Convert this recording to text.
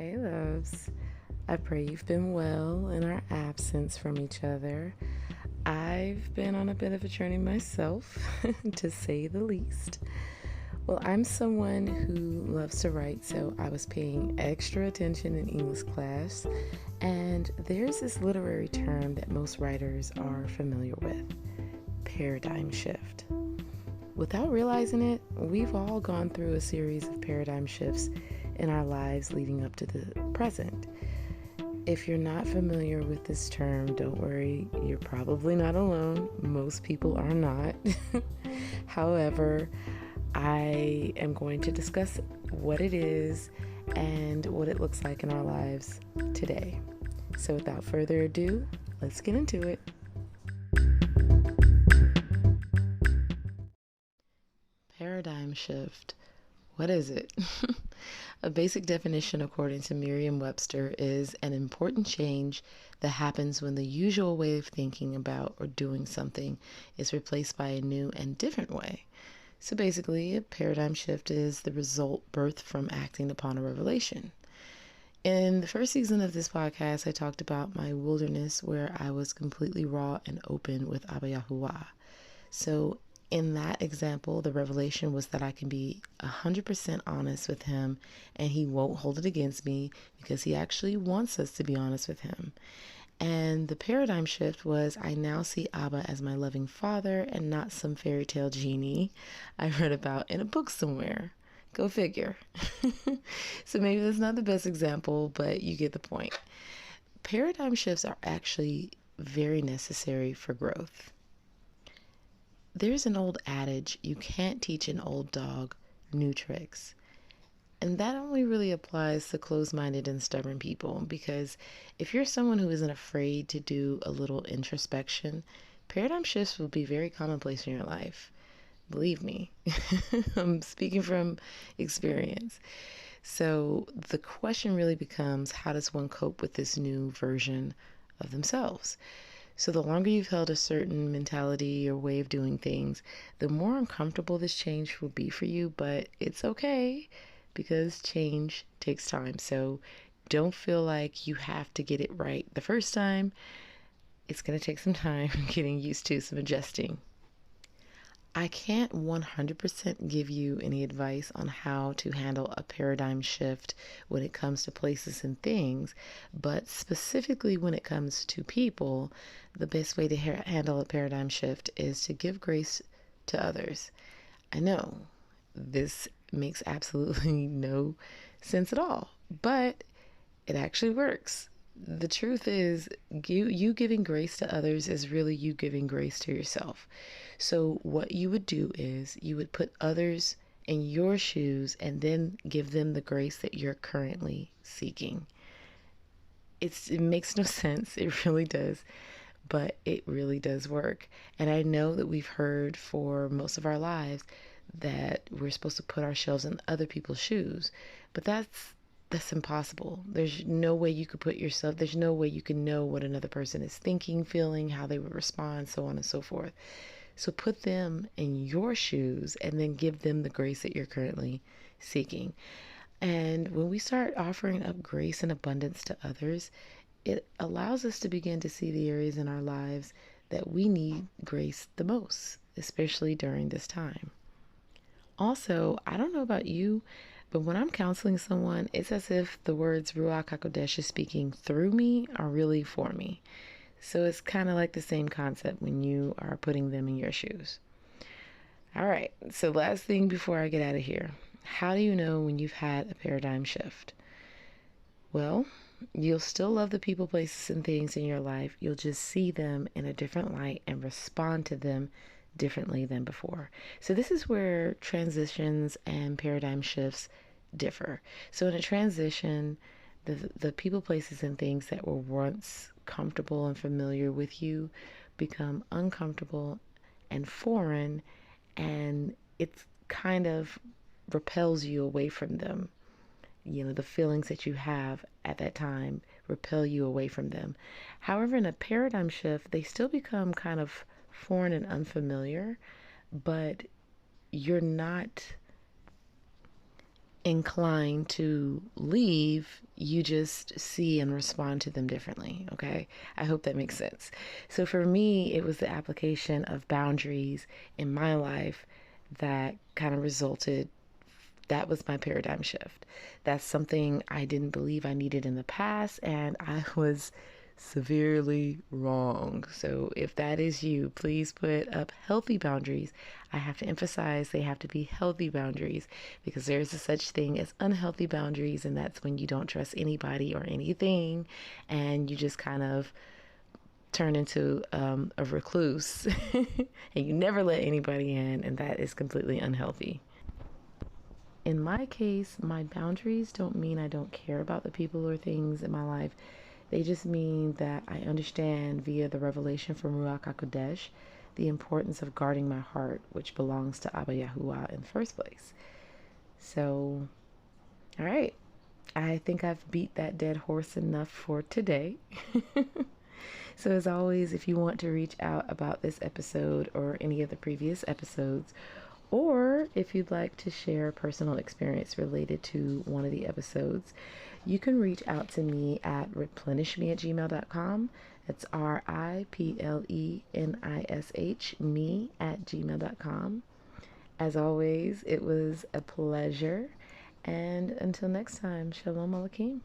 Hey, loves. I pray you've been well in our absence from each other. I've been on a bit of a journey myself, to say the least. Well, I'm someone who loves to write, so I was paying extra attention in English class, and there's this literary term that most writers are familiar with: paradigm shift. Without realizing it, we've all gone through a series of paradigm shifts in our lives leading up to the present. If you're not familiar with this term, don't worry, you're probably not alone. Most people are not. However, I am going to discuss what it is and what it looks like in our lives today. So, without further ado, let's get into it. Paradigm shift. What is it? A basic definition, according to Merriam Webster, is an important change that happens when the usual way of thinking about or doing something is replaced by a new and different way. So basically, a paradigm shift is the result birthed from acting upon a revelation. In the first season of this podcast, I talked about my wilderness where I was completely raw and open with Abba Yahuwah. So in that example, the revelation was that I can be 100% honest with him and he won't hold it against me because he actually wants us to be honest with him. And the paradigm shift was I now see Abba as my loving father and not some fairy tale genie I read about in a book somewhere. Go figure. So maybe that's not the best example, but you get the point. Paradigm shifts are actually very necessary for growth. There's an old adage, you can't teach an old dog new tricks. And that only really applies to closed-minded and stubborn people, because if you're someone who isn't afraid to do a little introspection, paradigm shifts will be very commonplace in your life. Believe me, I'm speaking from experience. So the question really becomes, how does one cope with this new version of themselves? So the longer you've held a certain mentality or way of doing things, the more uncomfortable this change will be for you, but it's okay because change takes time. So don't feel like you have to get it right the first time. It's going to take some time getting used to some adjusting. I can't 100% give you any advice on how to handle a paradigm shift when it comes to places and things, but specifically when it comes to people, the best way to handle a paradigm shift is to give grace to others. I know this makes absolutely no sense at all, but it actually works. The truth is, you giving grace to others is really you giving grace to yourself. So what you would do is you would put others in your shoes and then give them the grace that you're currently seeking. It makes no sense. It really does, but it really does work. And I know that we've heard for most of our lives that we're supposed to put ourselves in other people's shoes, but that's impossible. There's no way you could put yourself, there's no way you can know what another person is thinking, feeling, how they would respond, so on and so forth. So put them in your shoes and then give them the grace that you're currently seeking. And when we start offering up grace and abundance to others, it allows us to begin to see the areas in our lives that we need grace the most, especially during this time. Also, I don't know about you, but when I'm counseling someone, it's as if the words Ruach HaKodesh is speaking through me are really for me. So it's kind of like the same concept when you are putting them in your shoes. All right, so last thing before I get out of here. How do you know when you've had a paradigm shift? Well, you'll still love the people, places, and things in your life. You'll just see them in a different light and respond to them differently than before. So this is where transitions and paradigm shifts differ. So in a transition, the people, places, and things that were once comfortable and familiar with you become uncomfortable and foreign, and it's kind of repels you away from them. The feelings that you have at that time repel you away from them. However, in a paradigm shift, they still become kind of foreign and unfamiliar, but you're not inclined to leave, you just see and respond to them differently. Okay. I hope that makes sense. So for me, it was the application of boundaries in my life that kind of resulted. That was my paradigm shift. That's something I didn't believe I needed in the past, and I was severely wrong. So if that is you, please put up healthy boundaries. I have to emphasize they have to be healthy boundaries, because there's a such thing as unhealthy boundaries, and that's when you don't trust anybody or anything, and you just kind of turn into a recluse and you never let anybody in, and that is completely unhealthy. In my case, my boundaries don't mean I don't care about the people or things in my life. They just mean that I understand via the revelation from Ruach HaKodesh the importance of guarding my heart, which belongs to Abba Yahuwah in the first place. So, all right. I think I've beat that dead horse enough for today. So, as always, if you want to reach out about this episode or any of the previous episodes, or if you'd like to share personal experience related to one of the episodes, you can reach out to me at replenishme@gmail.com. It's RIPLENISH, me@gmail.com. As always, it was a pleasure. And until next time, Shalom Aleichem.